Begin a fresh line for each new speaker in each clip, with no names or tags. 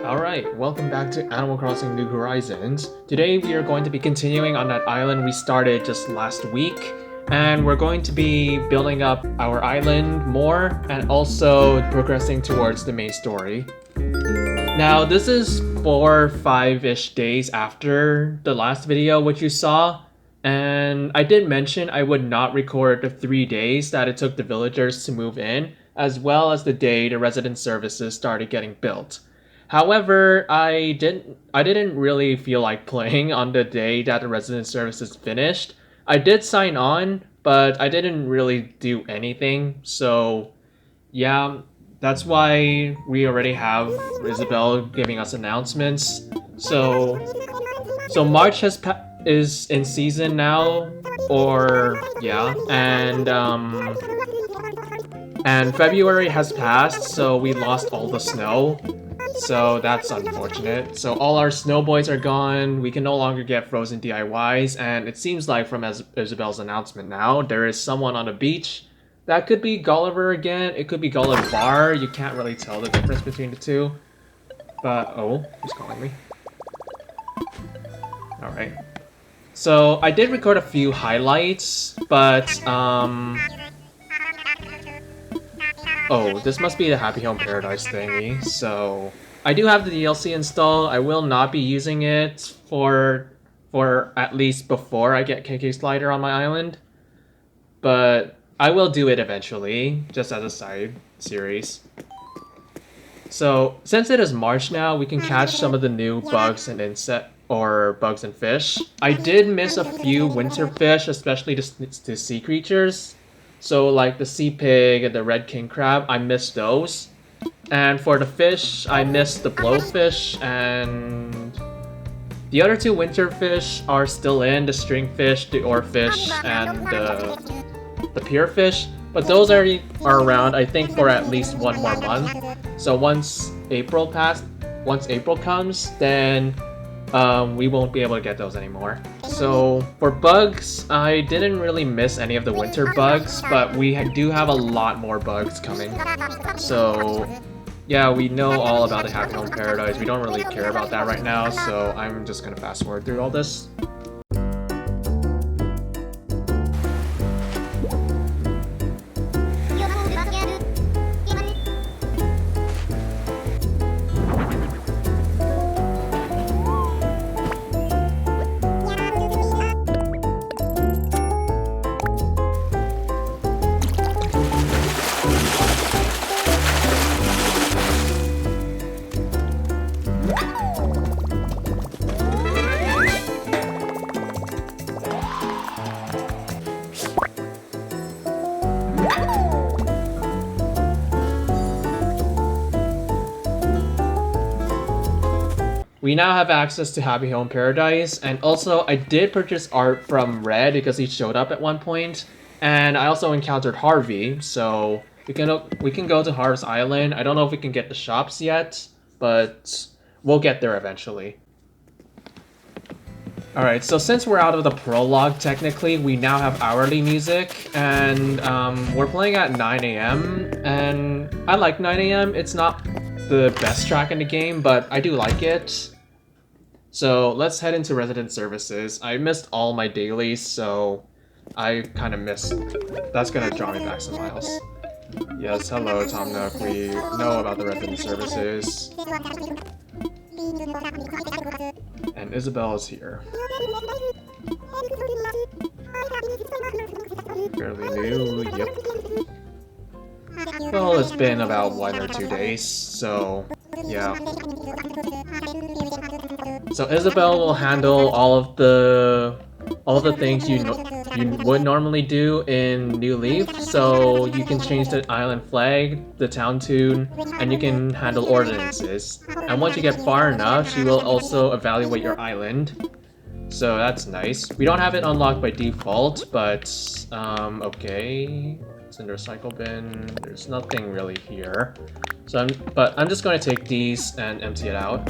Alright, welcome back to Animal Crossing New Horizons. Today we are going to be continuing on that island we started just last week, and we're going to be building up our island more and also progressing towards the main story. Now, this is 4-5-ish days after the last video which you saw, and I did mention I would not record the 3 days that it took the villagers to move in, as well as the day the resident services started getting built. However, I didn't really feel like playing on the day that the resident services finished. I did sign on, but I didn't really do anything. So, yeah, that's why we already have Isabel giving us announcements. So March is in season now, or yeah, and February has passed, so we lost all the snow. So that's unfortunate. So all our snow boys are gone, we can no longer get frozen DIYs, and it seems like from Isabel's announcement now, there is someone on the beach. That could be Gulliver again, it could be Gullivar, you can't really tell the difference between the two. But, oh, who's calling me? Alright. So I did record a few highlights, but, oh, this must be the Happy Home Paradise thingy, so I do have the DLC installed. I will not be using it for at least before I get KK Slider on my island, but I will do it eventually, just as a side series. So since it is March now, we can catch some of the new bugs and bugs and fish. I did miss a few winter fish, especially the sea creatures. So like the sea pig and the red king crab, I missed those. And for the fish, I missed the blowfish, and the other two winter fish are still in, the stringfish, the oarfish, and the pierfish. But those are around, I think, for at least one more month. So once April comes, then we won't be able to get those anymore. So for bugs, I didn't really miss any of the winter bugs, but we do have a lot more bugs coming. So yeah, we know all about the Happy Home Paradise. We don't really care about that right now, so I'm just gonna fast forward through all this. We now have access to Happy Home Paradise, and also I did purchase art from Red because he showed up at one point, and I also encountered Harvey, so we can go to Harv's Island. I don't know if we can get the shops yet, but we'll get there eventually. Alright, so since we're out of the prologue technically, we now have hourly music, and we're playing at 9 AM, and I like 9 AM. It's not the best track in the game, but I do like it. So let's head into resident services. I missed all my dailies, so I kind of missed. That's gonna draw me back some miles. Yes, hello Tom Nook. We know about the resident services. And Isabel is here. Fairly new, yep. Well, it's been about 1 or 2 days, so yeah. So Isabel will handle all of the things you would normally do in New Leaf. So you can change the island flag, the town tune, and you can handle ordinances. And once you get far enough, she will also evaluate your island. So that's nice. We don't have it unlocked by default, but okay. It's in the recycle bin. There's nothing really here. So I'm just going to take these and empty it out.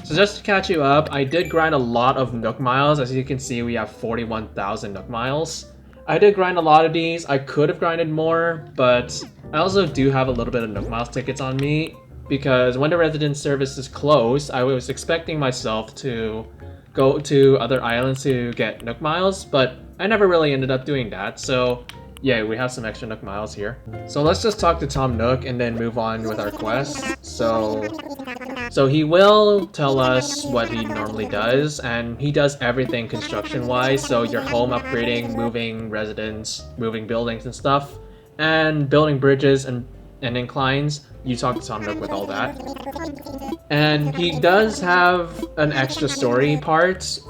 So just to catch you up, I did grind a lot of Nook Miles. As you can see, we have 41,000 Nook Miles. I did grind a lot of these. I could have grinded more, but I also do have a little bit of Nook Miles tickets on me. because when the resident services closed, I was expecting myself to go to other islands to get Nook Miles, but I never really ended up doing that, so yeah, we have some extra Nook Miles here. So let's just talk to Tom Nook and then move on with our quest. So he will tell us what he normally does, and he does everything construction-wise, so your home upgrading, moving residents, moving buildings and stuff, and building bridges and inclines. You talk to Tom Nook with all that. And he does have an extra story part.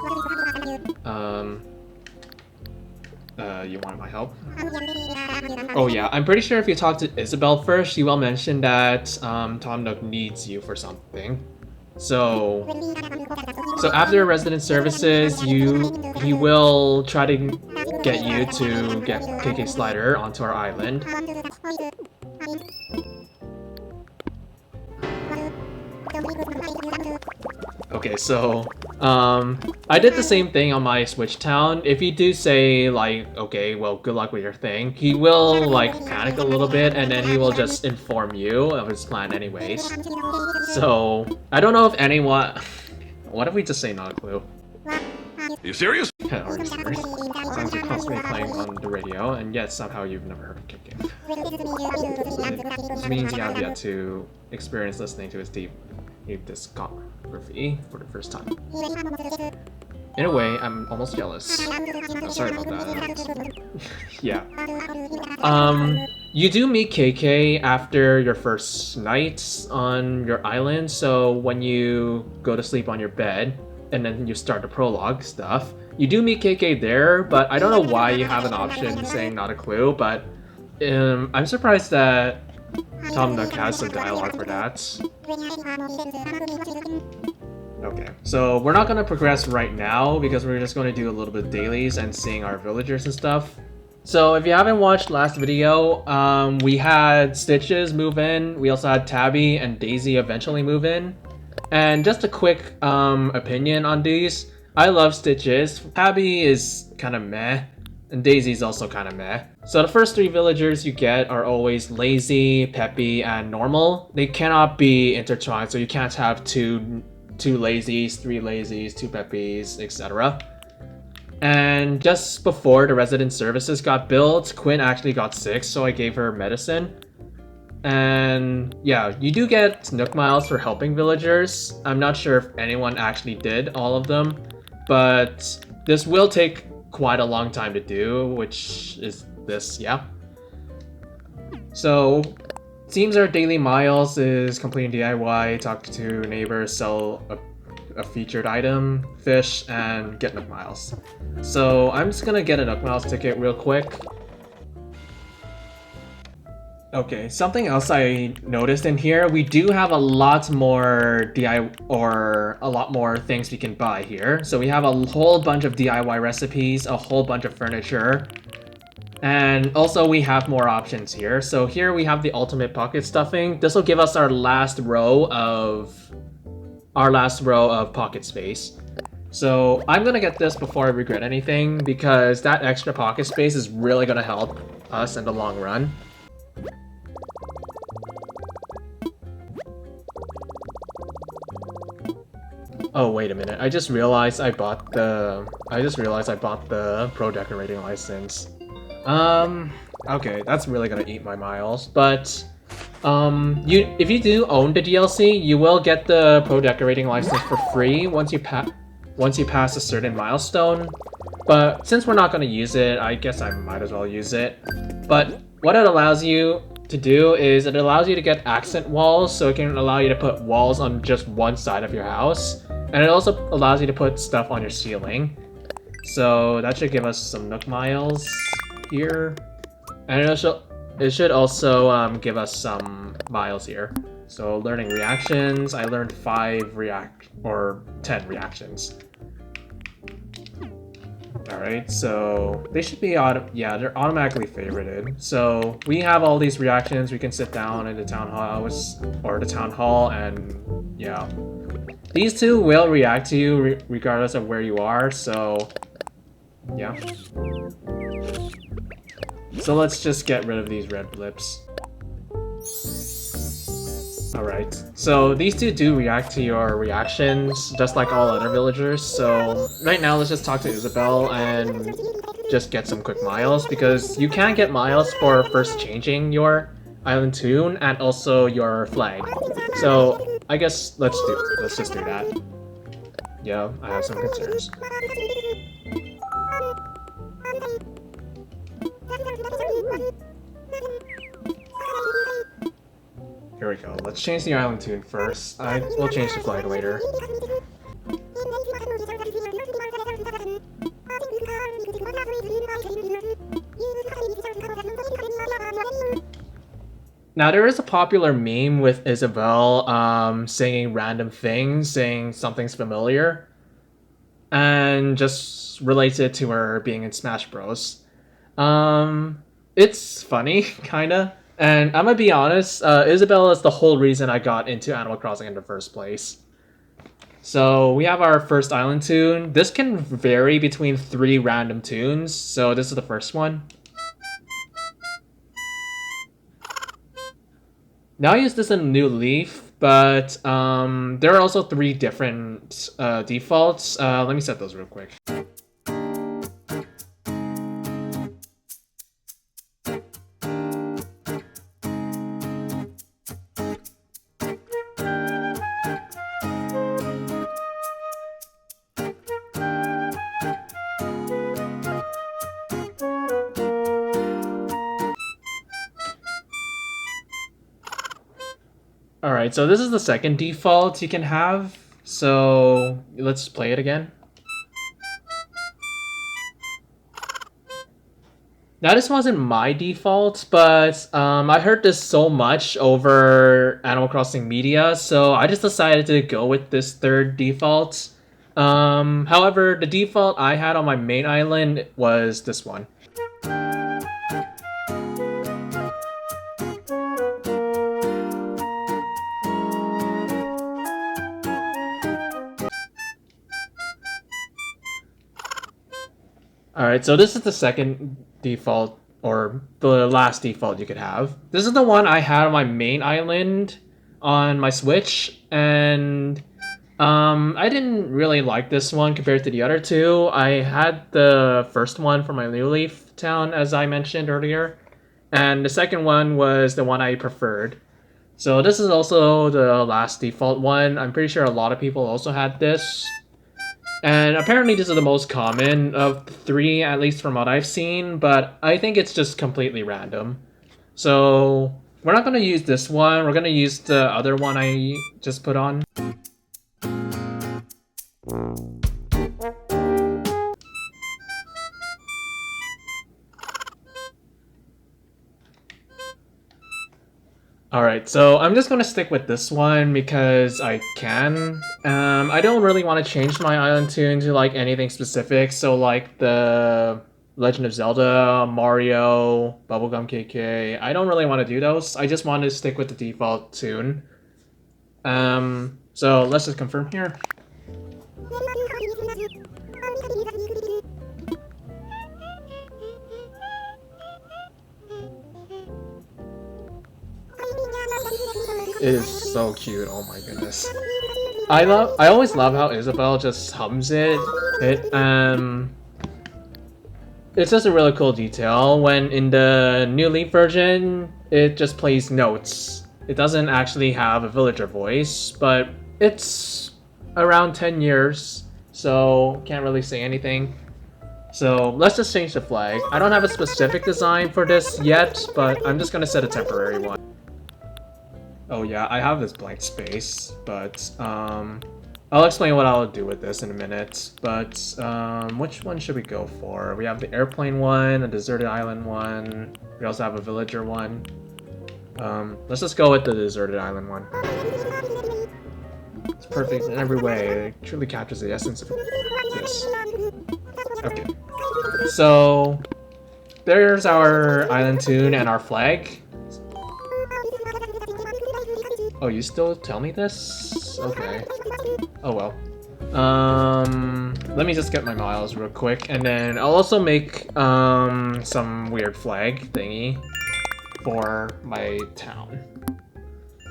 You want my help? Oh yeah, I'm pretty sure if you talk to Isabel first, she will mention that Tom Nook needs you for something. So after resident services, he will try to get you to get KK Slider onto our island. Okay, so I did the same thing on my Switch town. If you do say like, okay, well, good luck with your thing, he will like panic a little bit and then he will just inform you of his plan anyways. So I don't know if anyone. What if we just say not a clue?
Are you serious?
Are you serious? Sounds you're constantly playing on the radio, and yet somehow you've never heard of KK. Which means you have yet to experience listening to his deep discography for the first time. In a way, I'm almost jealous. Oh, sorry about that. Yeah. You do meet KK after your first night on your island, so when you go to sleep on your bed, and then you start the prologue stuff, you do meet KK there, but I don't know why you have an option saying not a clue, but I'm surprised that Tom Nook has some dialogue for that. Okay, so we're not going to progress right now because we're just going to do a little bit of dailies and seeing our villagers and stuff. So if you haven't watched last video, we had Stitches move in, we also had Tabby and Daisy eventually move in. And just a quick opinion on these. I love Stitches. Tabby is kind of meh, and Daisy's also kind of meh. So the first three villagers you get are always lazy, peppy, and normal. They cannot be intertwined, so you can't have two lazies, three lazies, two peppies, etc. And just before the resident services got built, Quinn actually got sick, so I gave her medicine. And yeah, you do get Nook Miles for helping villagers. I'm not sure if anyone actually did all of them, but this will take quite a long time to do, which is this, yeah. So, seems our daily miles is completing DIY, talk to neighbors, sell a featured item, fish, and get Nook Miles. So I'm just gonna get a Nook Miles ticket real quick. Okay, something else I noticed in here, we do have a lot more a lot more things we can buy here. So we have a whole bunch of DIY recipes, a whole bunch of furniture, and also we have more options here. So here we have the ultimate pocket stuffing. This will give us our last row of pocket space. So I'm gonna get this before I regret anything because that extra pocket space is really gonna help us in the long run. Oh, wait a minute. I just realized I bought the pro decorating license. Okay, that's really gonna eat my miles, but if you do own the DLC, you will get the pro decorating license for free once you pass a certain milestone. But since we're not gonna use it, I guess I might as well use it. But what it allows you to do is it allows you to get accent walls, so it can allow you to put walls on just one side of your house. And it also allows you to put stuff on your ceiling. So that should give us some Nook Miles here. And it should also give us some miles here. So learning reactions, I learned 10 reactions. Alright, so they should be they're automatically favorited. So we have all these reactions, we can sit down in the town hall and yeah. These two will react to you regardless of where you are, so yeah. So let's just get rid of these red blips. Alright, so these two do react to your reactions, just like all other villagers, so right now let's just talk to Isabelle and just get some quick miles, because you can get miles for first changing your island tune and also your flag. So I guess let's just do that. Yeah, I have some concerns. Here we go. Let's change the island tune first. We'll change the flag later. Now there is a popular meme with Isabelle saying random things, saying something's familiar, and just relates it to her being in Smash Bros. It's funny, kinda. And I'm gonna be honest, Isabelle is the whole reason I got into Animal Crossing in the first place. So we have our first island tune. This can vary between 3 random tunes, so this is the first one. Now I use this in New Leaf, but there are also 3 different defaults. Let me set those real quick. Alright, so this is the second default you can have. So let's play it again. Now this wasn't my default, but I heard this so much over Animal Crossing media, so I just decided to go with this third default. However, the default I had on my main island was this one. Alright, so this is the second default, or the last default you could have. This is the one I had on my main island on my Switch, and I didn't really like this one compared to the other two. I had the first one for my New Leaf town, as I mentioned earlier, and the second one was the one I preferred. So this is also the last default one. I'm pretty sure a lot of people also had this. And apparently this is the most common of the 3, at least from what I've seen, but I think it's just completely random. So we're not going to use this one, we're going to use the other one I just put on. Alright, so I'm just gonna stick with this one because I can. I don't really want to change my island tune to like anything specific, so like the Legend of Zelda, Mario, Bubblegum KK, I don't really want to do those. I just want to stick with the default tune. So let's just confirm here. It is so cute, oh my goodness. I always love how Isabelle just hums it. It's just a really cool detail. When in the New Leaf version, it just plays notes. It doesn't actually have a villager voice, but it's around 10 years, so can't really say anything. So let's just change the flag. I don't have a specific design for this yet, but I'm just gonna set a temporary one. Oh yeah, I have this blank space, but I'll explain what I'll do with this in a minute. But which one should we go for? We have the airplane one, a deserted island one. We also have a villager one. Let's just go with the deserted island one. It's perfect in every way. It truly captures the essence of this. Okay, so there's our island tune and our flag. Oh, you still tell me this? Okay. Oh well. Let me just get my miles real quick, and then I'll also make some weird flag thingy for my town.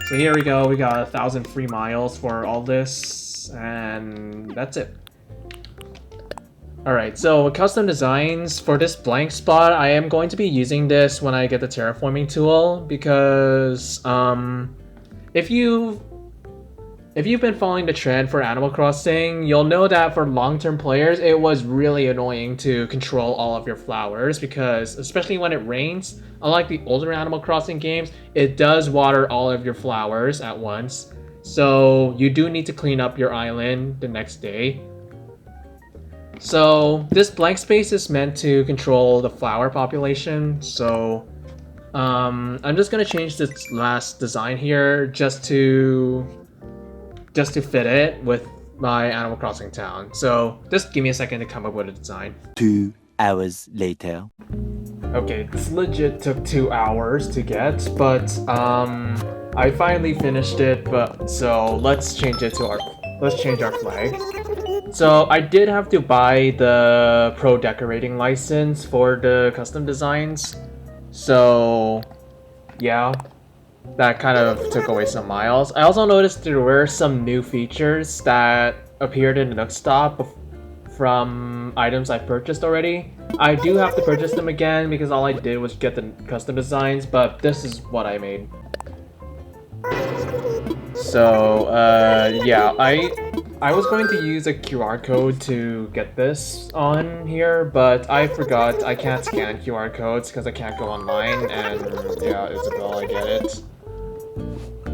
So here we go, we got 1,000 free miles for all this, and that's it. Alright, so custom designs for this blank spot, I am going to be using this when I get the terraforming tool, because if you've been following the trend for Animal Crossing, you'll know that for long-term players, it was really annoying to control all of your flowers, because especially when it rains, unlike the older Animal Crossing games, it does water all of your flowers at once. So you do need to clean up your island the next day. So this blank space is meant to control the flower population. So I'm just gonna change this last design here just to fit it with my Animal Crossing town. So just give me a second to come up with a design.
2 hours later.
Okay, this legit took 2 hours to get, but I finally finished it. But so let's change our flag. So I did have to buy the pro decorating license for the custom designs. So yeah, that kind of took away some miles. I also noticed there were some new features that appeared in the Nook Stop from items I purchased already. I do have to purchase them again because all I did was get the custom designs, but this is what I made. So, yeah, I was going to use a QR code to get this on here, but I forgot I can't scan QR codes because I can't go online, and yeah, Isabel, I get it.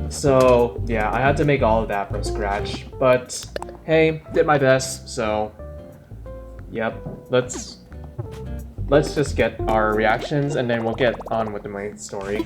So, yeah, I had to make all of that from scratch, but hey, did my best, so yep, let's just get our reactions and then we'll get on with the main story.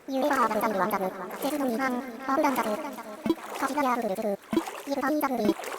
유해가 남자를 왕자를 제주도 이상 거시기야 그를 이를 더 인자들이